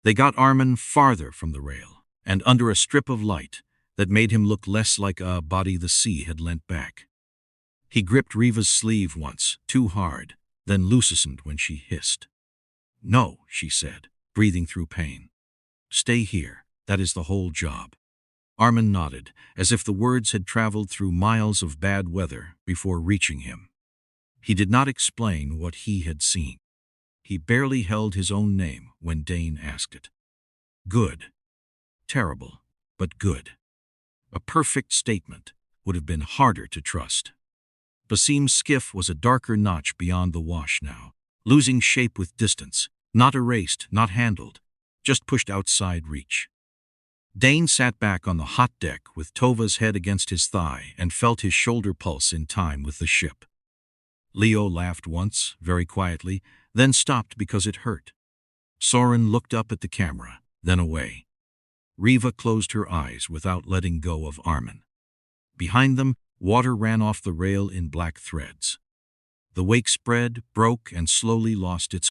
S1: They got Arman farther from the rail, and under a strip of light that made him look less like a body the sea had lent back. He gripped Riva's sleeve once, too hard, then loosened when she hissed. "No," she said, breathing through pain. "Stay here. That is the whole job." Arman nodded, as if the words had traveled through miles of bad weather before reaching him. He did not explain what he had seen. He barely held his own name when Dane asked it. Good. Terrible, but good. A perfect statement would have been harder to trust. Basim's skiff was a darker notch beyond the wash now, losing shape with distance, not erased, not handled, just pushed outside reach. Dane sat back on the hot deck with Tova's head against his thigh and felt his shoulder pulse in time with the ship. Lio laughed once, very quietly, then stopped because it hurt. Soren looked up at the camera, then away. Riva closed her eyes without letting go of Arman. Behind them, water ran off the rail in black threads. The wake spread, broke, and slowly lost its